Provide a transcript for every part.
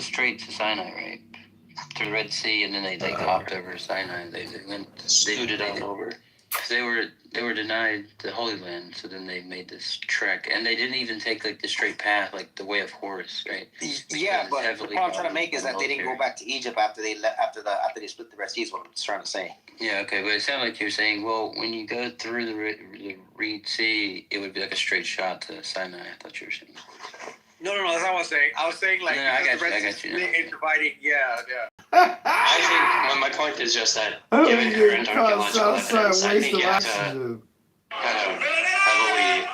was straight to Sinai, right? To the Red Sea, and then they hopped over Sinai. They scooted on over. They were denied the Holy Land, so then they made this trek, and they didn't even take like the straight path, like the way of Horus, right? Yeah, but the point I'm trying to make is that they didn't go back to Egypt after they split the Red Sea. Is what I'm trying to say. Yeah, okay, but it sounded like you're saying, well, when you go through the Red Sea, it would be like a straight shot to Sinai. I thought you were saying. No, that's not what I was saying. I was saying like I got you. Dividing, yeah. I think my point is just that given current archaeological evidence, I think you have to kind of heavily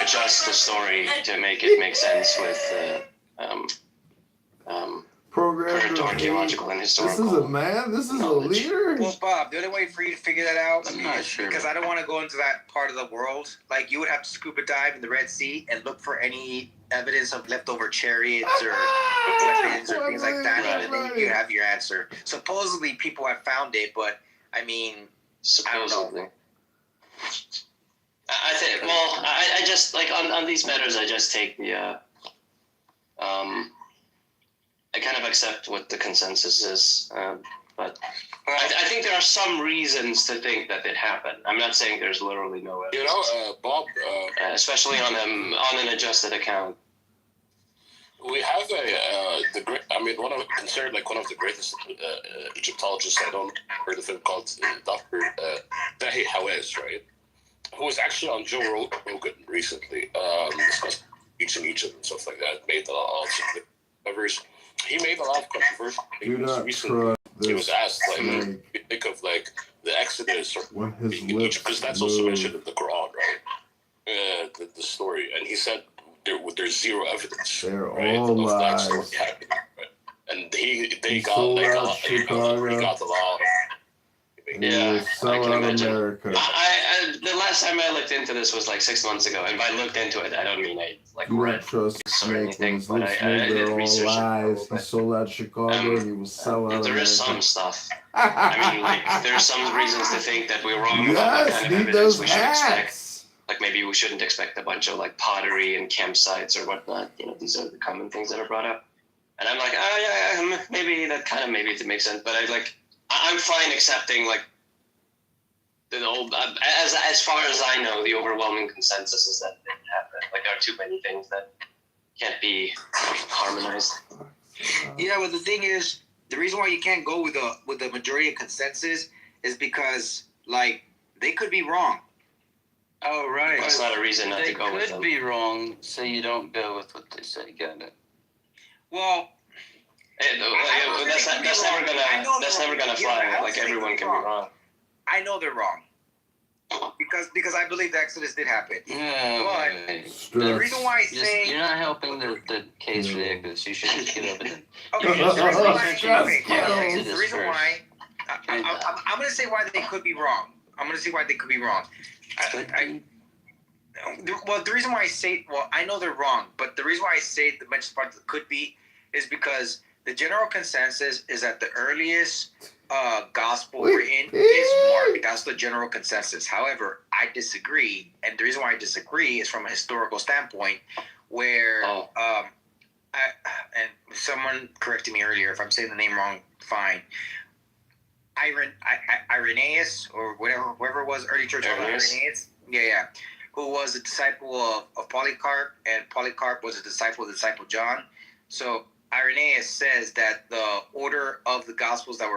adjust the story to make it make sense with current archaeological and historical. This is a man? This is knowledge. A leader? Well, Bob, the only way for you to figure that out I'm not sure. Because I don't want to go into that part of the world. Like, you would have to scuba dive in the Red Sea and look for any evidence of leftover chariots or weapons or things like that, and then you have your answer. Supposedly, people have found it, but, I mean, supposedly. I think, well, I just, like, on these matters, I just take the, I kind of accept what the consensus is, but I think there are some reasons to think that it happened. I'm not saying there's literally no evidence. You know, Bob, especially on an adjusted account. We have one of the greatest Egyptologists. I don't heard of him, called Dr. Dahi Hawes, right? Who was actually on Joe Rogan recently, discussing ancient Egypt and stuff like that. Made a lot of covers. He made a lot of controversial things recently. He was asked, like, you think of like the Exodus or in Egypt, because that's also mentioned in the Quran, right? The story, and he said there's zero evidence, right, all of that lies. story happening, right? And they got like a lot. He got a lot. Yeah, I can imagine. America. The last time I looked into this was like 6 months ago, and by looked into it, I don't mean I like You read don't trust or anything, but I they're did all research. lies. He sold out Chicago and he will sell out There America. is some stuff. I mean, like, there's some reasons to think that we're wrong about what kind of evidence we should expect. Like, maybe we shouldn't expect a bunch of like pottery and campsites or whatnot. You know, these are the common things that are brought up. And I'm like, maybe it makes sense. But I'm fine accepting like the old. As far as I know, the overwhelming consensus is that it didn't happen. Like, there are too many things that can't be harmonized. Yeah, but the thing is, the reason why you can't go with the majority of consensus is because, like, they could be wrong. Oh, right. That's not a reason not to go with them. They could be wrong, so you don't go with what they say. Got it. Well, that's never gonna fly. Like, everyone can be wrong. I know they're wrong. Because I believe the Exodus did happen. Yeah, but the reason why I say... You're not helping the case for the Exodus. You should just get over it. Okay, the reason why... I'm going to say why they could be wrong. The reason why I say... Well, I know they're wrong, but the reason why I say the mentioned part that could be is because the general consensus is that the earliest... gospel written is Mark. That's the general consensus. However, I disagree, and the reason why I disagree is from a historical standpoint, where and someone corrected me earlier if I'm saying the name wrong. Fine. Irenaeus or whoever it was, early church Irenaeus. Yeah, who was a disciple of Polycarp, and Polycarp was a disciple of the disciple John. So Irenaeus says that the order of the gospels that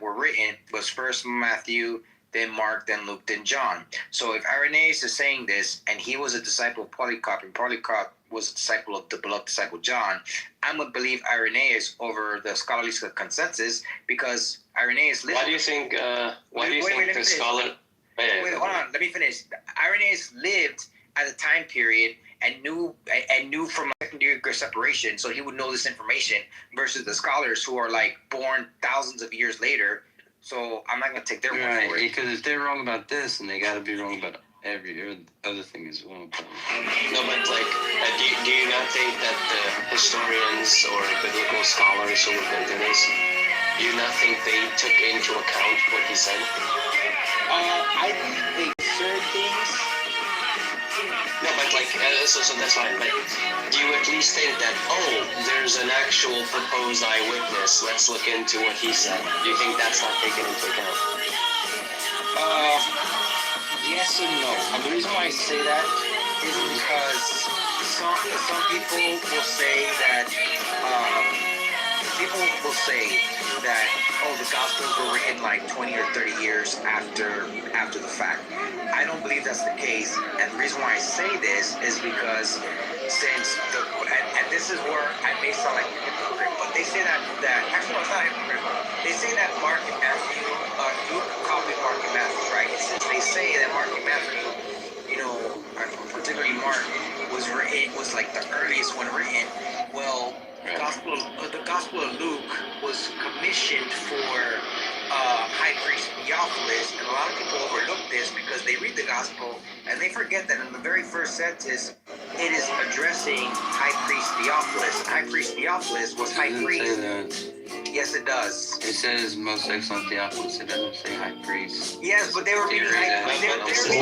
were written was first Matthew, then Mark, then Luke, then John. So if Irenaeus is saying this, and he was a disciple of Polycarp, and Polycarp was a disciple of the beloved disciple John, I'm going to believe Irenaeus over the scholarly consensus, because Irenaeus lived... Why do you think the scholar... Wait, hold on, let me finish. Irenaeus lived at a time period and knew from a second-degree separation, so he would know this information, versus the scholars who are like born thousands of years later. So I'm not gonna take their word for it. Because if they're wrong about this, then they got to be wrong about every other thing as well. No, but like, do you not think that the historians or biblical scholars who looked into this, do you not think they took into account what he said? I think they said things. No, but like, so that's fine. But do you at least think that, there's an actual proposed eyewitness? Let's look into what he said. Do you think that's not taken into account? Yes and no. And the reason why I say that is because some people will say that the Gospels were written like 20 or 30 years after the fact. I don't believe that's the case, and the reason why I say this is because since and this is where I may sound like a hypocrite, but they say that actually no, it's not a hypocrite. They say that Mark and Matthew, Luke copied Mark and Matthew, right? And since they say that Mark and Matthew, particularly Mark, was like the earliest one written, well. The Gospel of Luke was commissioned for High Priest Theophilus, and a lot of people overlook this because they read the Gospel and they forget that in the very first sentence, it is addressing High Priest Theophilus. High Priest Theophilus was High Priest. Yes, it does. It says most excellent Theophilus. It doesn't say High Priest. Yes, but they were reading This is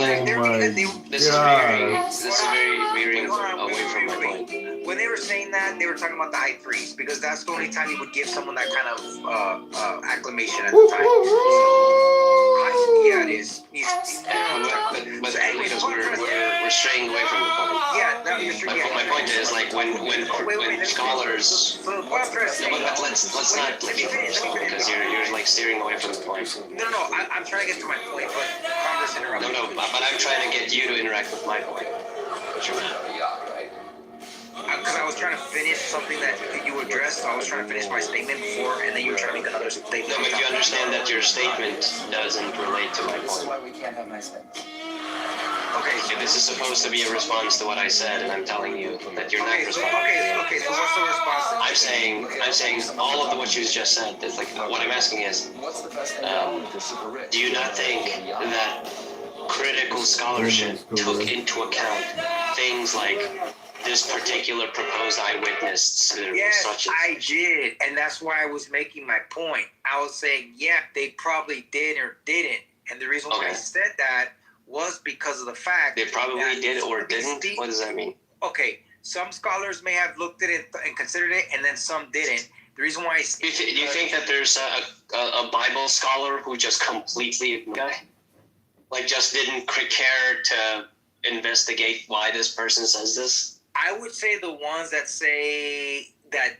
very veering away from my point. When they were saying that, they were talking about the high priest because that's the only time you would give someone that kind of acclamation at the time. Yeah, it is. But anyways, we're straying away from the point. Yeah, no, you're straying. My point is like when scholars. So the point I'm trying to say. But let's not because you're like steering away from the point. No, I'm trying to get to my point, but Congress interrupted. No, but I'm trying to get you to interact with my point. But you're not. Because I was trying to finish something that you addressed, so I was trying to finish my statement before, and then you were trying to make another statement. No, but you understand that your statement doesn't relate to my point. This is why we can't have nice things. Okay, so This is supposed to be a response to what I said, and I'm telling you that you're not responding. Okay, so what's the response? I'm saying all of what you just said. It's like what I'm asking is, What's the best thing for super rich? do you not think that critical scholarship took into account things like this particular proposed eyewitness? Yes, such as I did, and that's why I was making my point. I was saying, yeah, they probably did or didn't, and the reason why I said that was because of the fact they probably did or didn't. What does that mean? Okay, some scholars may have looked at it and considered it, and then some didn't. The reason why Do you think that there's a Bible scholar who just completely just didn't care to investigate why this person says this? I would say the ones that say that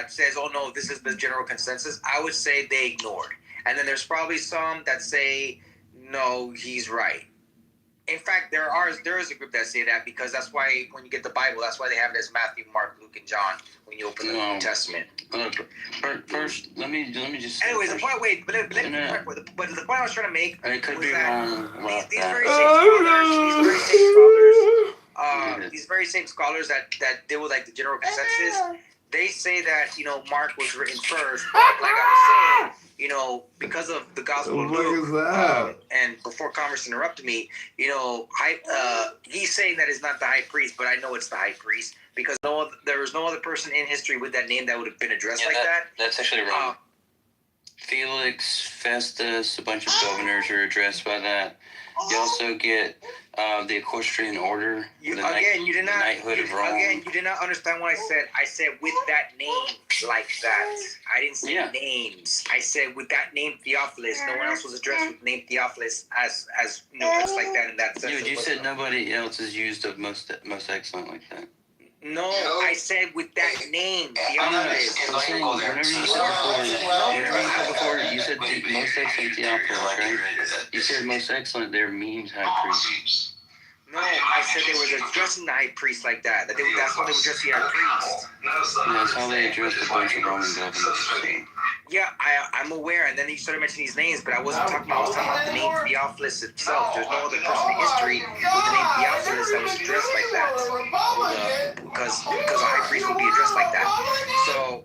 says, oh no, this is the general consensus, I would say they ignored. And then there's probably some that say, no, he's right. In fact, there is a group that say that because that's why when you get the Bible, that's why they have it as Matthew, Mark, Luke, and John when you open the New Testament. First, let me just. Anyways, the point. Wait, but the point I was trying to make I could was be that wrong about these that. these very same scholars that deal with like the general consensus, they say that Mark was written first. Like I was saying, because of the Gospel of Luke, and before Converse interrupted me, he's saying that it's not the high priest, but I know it's the high priest because there was no other person in history with that name that would have been addressed like that. That's actually wrong. Felix, Festus, a bunch of governors are addressed by that. You also get the equestrian order. You did not understand what I said. I said with that name like that. I didn't say names. I said with that name Theophilus. No one else was addressed with the name Theophilus as just like that in that sense. Dude, you said nobody else is used of most excellent like that. No, I said with that name Theophilus. Whenever you said most excellent Theophilus, right? You said most excellent there means high priest. No, I said they were addressing the high priest like that. That's how they were addressing the high priest. That's how they addressed a bunch of Roman governors. Yeah, I'm aware. And then he started mentioning these names, but I was talking about the name Theophilus itself. There's no other person in history with the name Theophilus that was addressed like that. Because a high priest would be addressed like that. So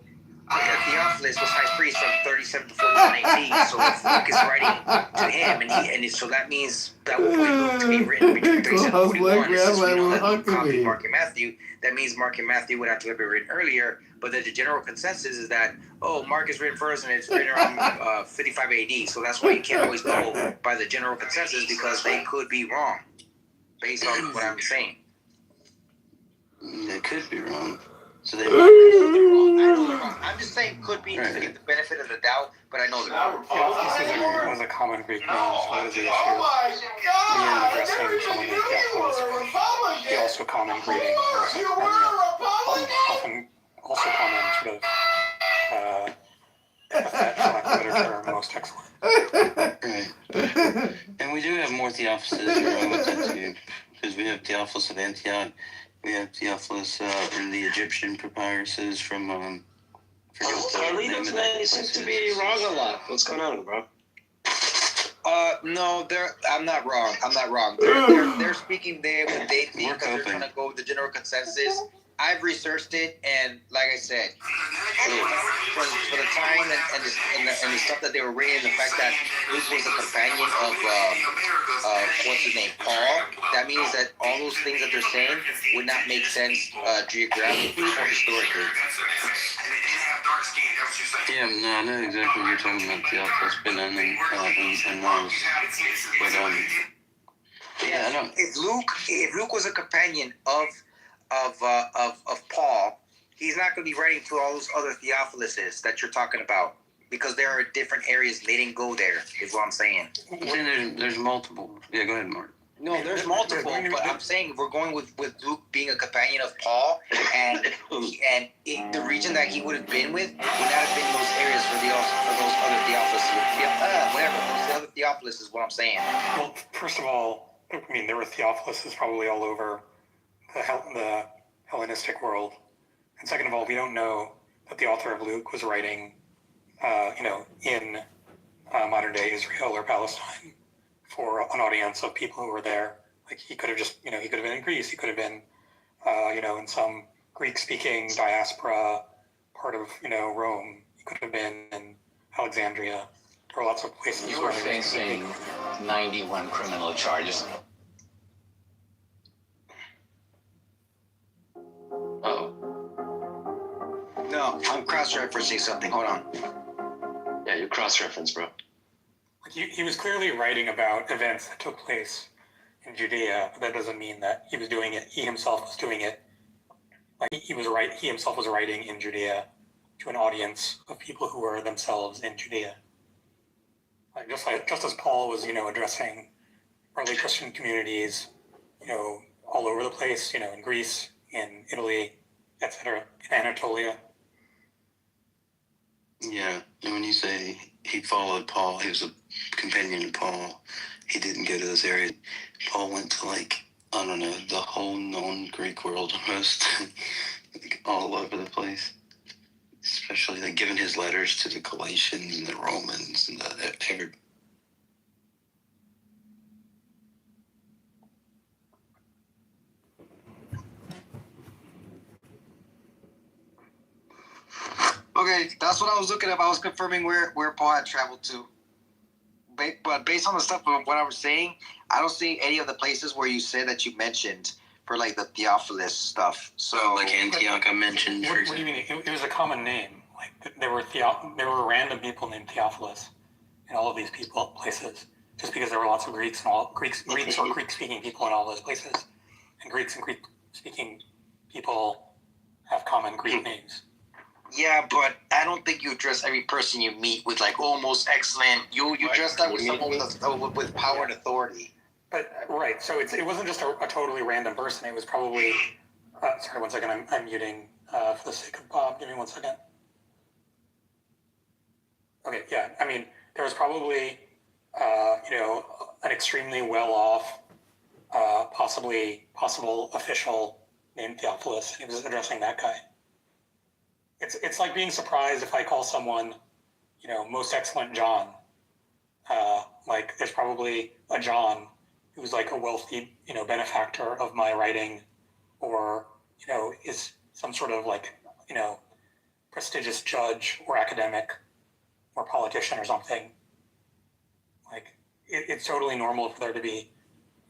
Theophilus was high priest from 37 to 41 AD. So if Luke is writing to him, so that means that would point Luke to be written between 37 and 41. Since we know that Luke copied Mark and Matthew, that means Mark and Matthew would have to have been written earlier. But the general consensus is that, Mark is written first and it's written around 55 AD. So that's why you can't always go by the general consensus because they could be wrong based on what I'm saying. They could be wrong. So they I know they're wrong. I'm just saying could be to Right. give the benefit of the doubt, but I know they're wrong. Theophilus was a common Greek name, so what is the issue? God! Addressing someone named Theophilus. He also common greeting, often also common sort of epithet, for lack of a better term, most excellent. Right. And we do have more Theophiluses around with that too, because we have Theophilus of Antioch. We have Theophilus in the Egyptian papyruses from. Carlito seems to be wrong a lot. What's going on, bro? No, I'm not wrong. I'm not wrong. They're speaking there what they think because they're trying to go with the general consensus. I've researched it, and like I said, for the time and the stuff that they were reading, the fact that Luke was a companion of what's his name, Paul, that means that all those things that they're saying would not make sense geographically or historically. Yeah, no, I know exactly what you're talking about. Theophilus been and Mars. But yeah, I don't. If Luke was a companion of Paul, he's not going to be writing to all those other Theophiluses that you're talking about because there are different areas they didn't go there. Is what I'm saying. There's multiple. Yeah, go ahead, Mark. No, there's multiple, but I'm saying we're going with Luke being a companion of Paul, and the region that he would have been with would not have been those areas for those other Theophiluses. Whatever, those other Theophilus is what I'm saying. Well, first of all, I mean, there were Theophiluses probably all over the Hellenistic world. And second of all, we don't know that the author of Luke was writing, in modern day Israel or Palestine for an audience of people who were there. Like he could have just, he could have been in Greece. He could have been, in some Greek-speaking diaspora part of, Rome. He could have been in Alexandria. There were lots of places. You were facing 91 criminal charges. Oh, No, I'm cross-referencing something. Hold on. yeah, you cross-reference, bro. He was clearly writing about events that took place in Judea, but that doesn't mean that he was doing it. He himself was doing it. Like he himself was writing in Judea to an audience of people who were themselves in Judea. Just as Paul was, addressing early Christian communities, all over the place, in Greece, in Italy, etc., in Anatolia. Yeah, and when you say he followed Paul, he was a companion of Paul. He didn't go to those areas. Paul went to the whole known Greek world almost, all over the place. Especially giving his letters to the Galatians and the Romans and every. Okay, that's what I was looking up. I was confirming where Paul had traveled to. But based on the stuff of what I was saying, I don't see any of the places where you said that you mentioned for the Theophilus stuff. So Antioch, I mentioned. What do you mean? It was a common name. There were random people named Theophilus in all of these places, just because there were lots of Greeks and all Greeks or Greek-speaking people in all those places, and Greeks and Greek-speaking people have common Greek names. Yeah, but I don't think you address every person you meet with most excellent. You address that with someone with power and authority. But right, so it wasn't just a totally random person. It was probably. Sorry, 1 second. I'm muting for the sake of Bob. Give me 1 second. Okay, yeah. I mean, there was probably an extremely well-off, possible official named Theophilus. He was addressing that guy. It's like being surprised if I call someone, most excellent John. There's probably a John who's a wealthy, benefactor of my writing, or is some sort of prestigious judge or academic or politician or something. It's totally normal for there to be,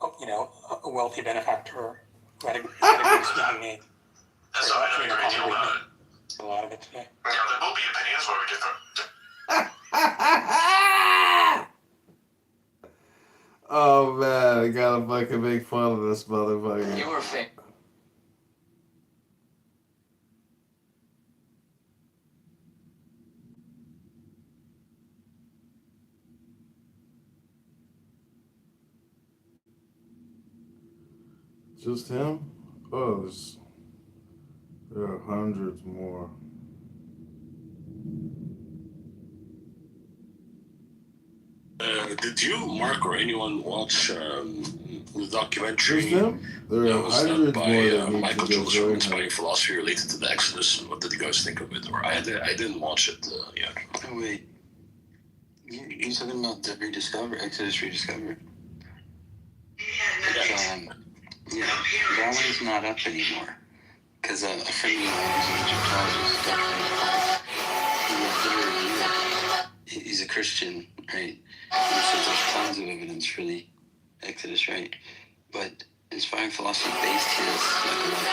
a wealthy benefactor who had a Greek-speaking name. That's all I know. Great deal about it. A lot of it today. Yeah, there will be opinions where we differ. Oh man, I gotta fucking make fun of this motherfucker. You were facing. Just him? Oh, there are hundreds more. Did you, Mark, or anyone watch the documentary Just him? There that are was done hundreds by more that need Michael to go Jones from join Inspiring him. Philosophy related to the Exodus? And what did you guys think of it? Or I didn't watch it yet. Oh, wait. You're talking about the Rediscover, Exodus Rediscovered? Yeah, that one's not up anymore. Because a friend of mine who's an Egyptologist he's a Christian, right? And he says there's tons of evidence for the Exodus, right? But Inspiring Philosophy based his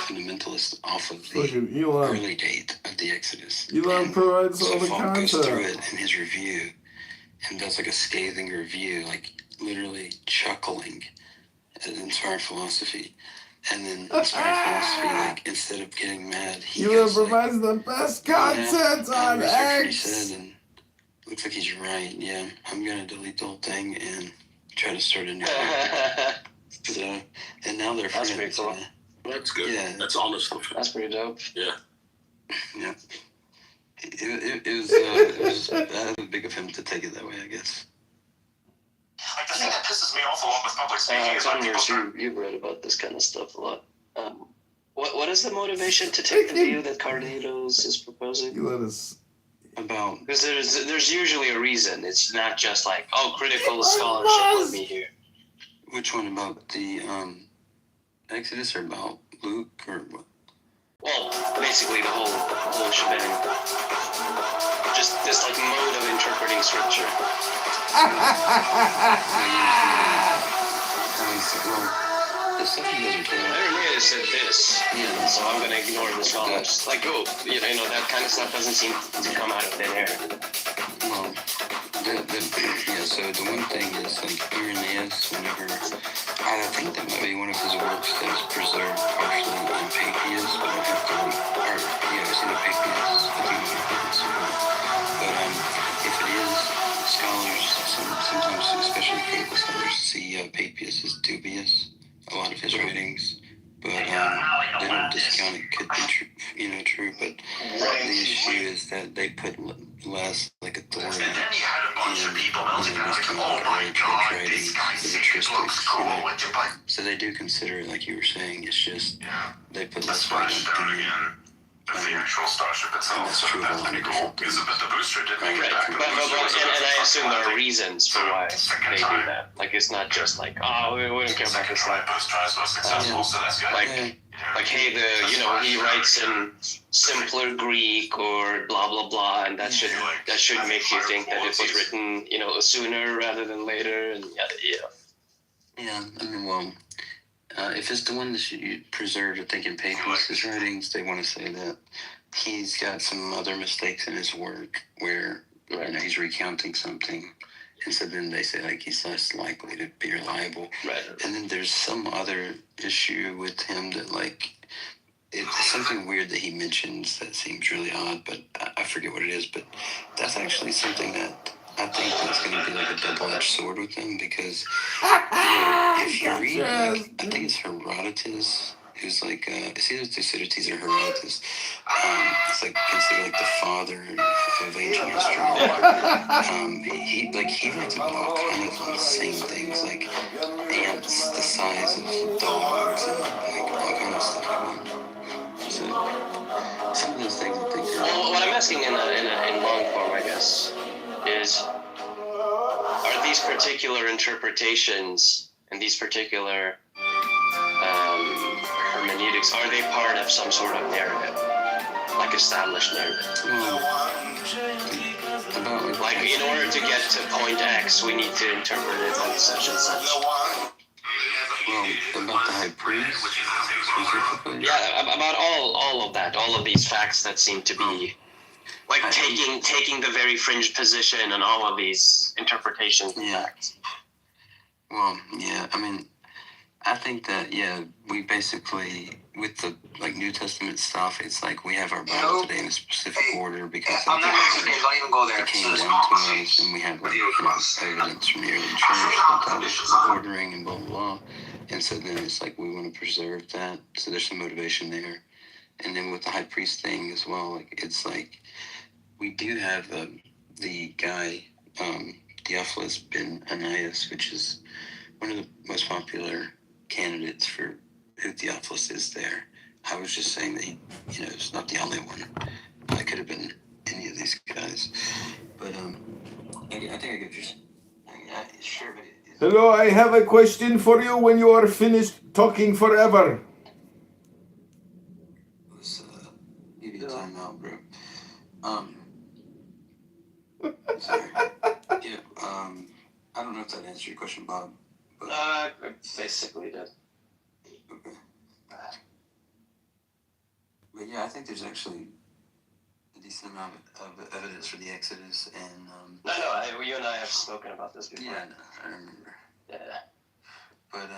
fundamentalist off of the Look at Elon. early date of the Exodus. Elon And provides so all the Falk goes through content. it in his review and does like a scathing review, like literally chuckling at Inspiring Philosophy. And then Inspiring Philosophy, like instead of getting mad, he Elon goes like, provides the best content I on researched what he X. said, and looks like he's right. Yeah, I'm gonna delete the whole thing and try to start a new one. So, and now they're That's friends. pretty cool. That's good. Yeah. That's honest. That's pretty dope. Yeah. Yeah. It was big of him to take it that way, I guess. Like the thing that pisses me off a lot with public speaking is when people start. You've read about this kind of stuff a lot. What is the motivation to take the view that Carlitos is proposing? Elon is. About Because there's usually a reason. It's not just like, oh, critical scholarship with me here. which one, about the Exodus or about Luke or what? Well, basically the whole shebang. Just this like mode of interpreting scripture. Well, the stuff he doesn't care. Irenaeus said this, Yeah. so I'm gonna ignore this knowledge. Like, oh, you know, that kind of stuff doesn't seem to come out of thin air. Well, so the one thing is like Irenaeus, whenever I think that might be one of his works that is preserved partially in Papias, but I have to it's in the Papias. I think it's but if it is, scholars sometimes, especially critical scholars, see Papias as dubious. A lot of his writings, but they don't discount it could be true, true. But the issue is that they put less like authority And then you had a bunch of people melting down. this Like, kind oh of my like god, writing, this guy the looks patristics, cool. And you're like, So they do consider it, like you were saying. It's just yeah, they put let's less weight splash on down the again. The actual starship itself. that's So true that's of a lot pretty of cool. different things. But the booster did make Right, it back. but I assume there are reasons for why they do that. Like, it's not just like, oh, we don't care about this stuff. Boost tries was successful, so that's good. Like, hey, he writes in simpler Greek or blah blah blah, and that should make you think that it was written, sooner rather than later, and Yeah, I mean, well, if it's the one that you preserved, I think in Papias' writings, they want to say that he's got some other mistakes in his work where he's recounting something, and so then they say like he's less likely to be reliable. Right. And then there's some other issue with him that like it's something weird that he mentions that seems really odd, but I forget what it is. But that's actually something that I think that's going to be like a double-edged sword with him, because if you read, like, I think it's Herodotus, who's like, it's either Thucydides or Herodotus. It's like considered like the father of ancient history. He writes about all kind of insane things, like ants the size of dogs and like all kind of stuff like that. So some of those things I think are. Well, what I'm asking in long form, I guess, is, are these particular interpretations and these particular hermeneutics, are they part of some sort of narrative, like established narrative? Like, in order to get to point X, we need to interpret it like such and such. Well, about the high priest specifically. Yeah, about all of that, all of these facts that seem to be like taking the very fringe position and all of these interpretations. Yeah. Well, yeah. I mean, I think that we basically with the like New Testament stuff, it's like we have our Bible today in a specific order because I'm not Mexican. Don't even go there. it came down to us, and we have like evidence from the early church that taught us the ordering and blah blah blah. And so then it's like we want to preserve that. So there's some motivation there. And then with the high priest thing as well, like it's like we do have the guy Theophilus Ben Ananias, which is one of the most popular candidates for who Theophilus is there. I was just saying that is not the only one. I could have been any of these guys, but I think I get your. Yeah, sure, but Hello, I have a question for you when you are finished talking forever. Let's give you a timeout, bro. Sorry. Yeah. I don't know if that answered your question, Bob. But Basically did. okay. But yeah, I think there's actually a decent amount of evidence for the Exodus and. No, you and I have spoken about this before. Yeah, I remember. Yeah. But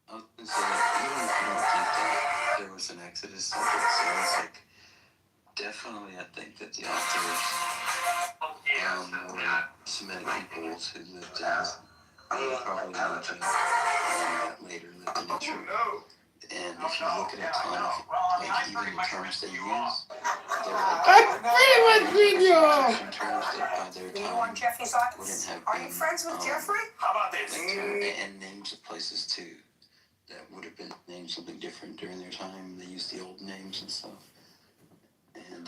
I was gonna say that even if you don't think that there was an Exodus, like it sounds like definitely I think that the authors were Semitic peoples who lived in probably in Egypt and later lived in Israel. And if you look at a ton of like even the terms they use, they're like Egyptian terms that by their time wouldn't have been. Are you friends with Jeffrey? How about this? And names of places too that would have been named something different during their time. They used the old names and stuff. And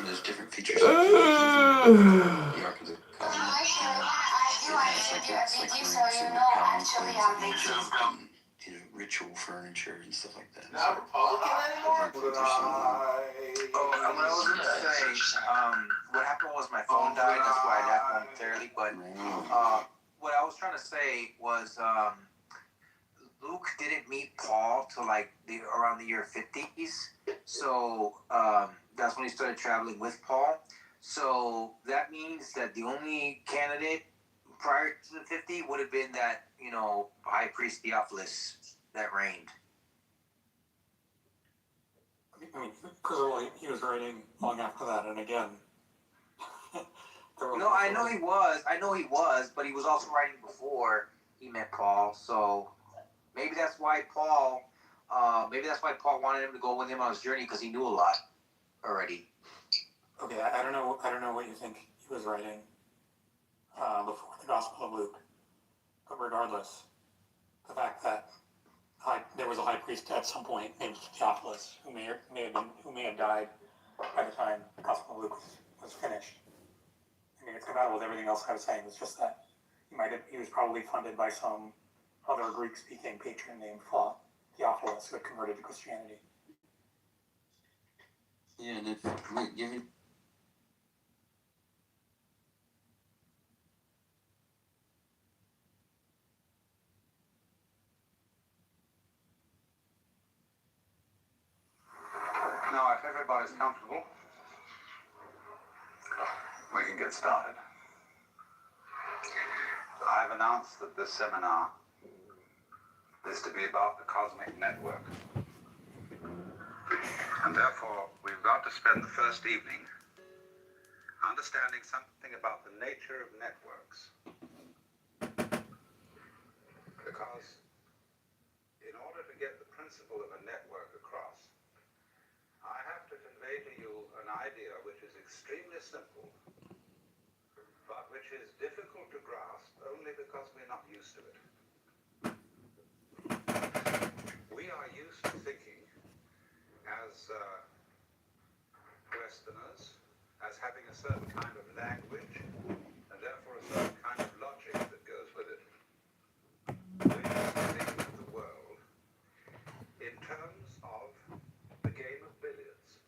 there's different features of the Ark of the Covenant. It has like certain common things and ritual furniture and stuff like that. So, I was gonna say, what happened was my phone died. That's why I left momentarily. But what I was trying to say was, Luke didn't meet Paul till like around the year 50s. So that's when he started traveling with Paul. So that means that the only candidate prior to the 50 would have been that high priest Theophilus that reigned. I mean, presumably he was writing long after that, and again. No, I know he was, but he was also writing before he met Paul. So maybe that's why Paul wanted him to go with him on his journey because he knew a lot already. Okay, I don't know what you think he was writing before the Gospel of Luke, but regardless, the fact that there was a high priest at some point named Theophilus who may have died by the time the Gospel of Luke was finished. I mean, it's compatible with everything else I was saying. It's just that he was probably funded by some other Greek-speaking patron named Theophilus who had converted to Christianity. Yeah, and if give me. Now, if everybody's comfortable, we can get started. I've announced that this seminar is to be about the cosmic network. And therefore, we've got to spend the first evening understanding something about the nature of networks. Because in order to get the principle of a network across, I have to convey to you an idea which is extremely simple, but which is difficult to grasp only because we're not used to it. We are used to thinking as Westerners as having a certain kind of language and therefore a certain kind of logic that goes with it. We're used to thinking of the world in terms of the game of billiards.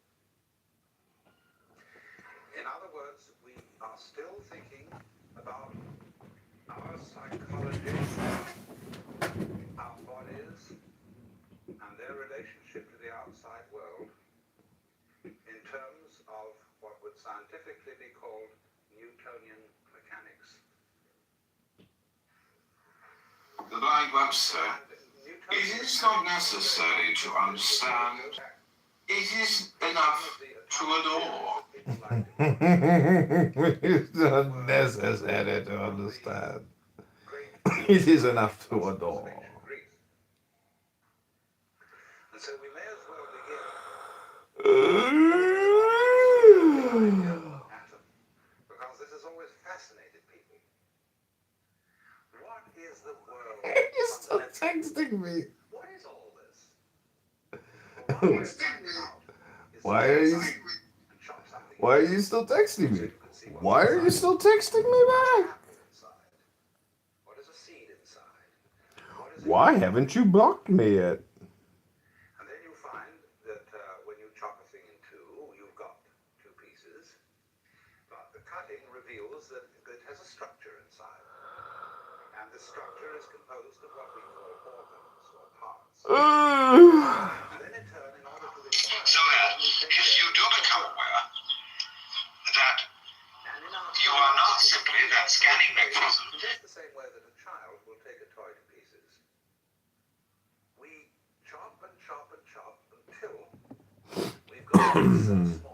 In other words, we are still thinking about our psychology, our bodies, and their relationship to the outside world in terms of what would scientifically be called Newtonian mechanics. The blind Webster, it is not necessary to understand. It is enough to adore. It's not necessary to understand. It is enough to adore. And so we may as well begin atom, because this has always fascinated people. What is the world? You're still texting me. What is all this? Well, one way of finding out is Why to are you? and chop something Why are down you still texting so me? you can see what's Why are you inside. still texting me back? Apple inside. What is a seed inside? What is a Why human haven't you blocked me yet? And then you find that when you chop a thing in two, you've got two pieces. But the cutting reveals that it has a structure inside. And the structure is composed of what we call organs or parts. And then in turn, in order to inside, So that if you do become aware that you are not simply that scanning mechanism, in just the same way that a child will take a toy to pieces, we chop and chop and chop until we've got a piece so small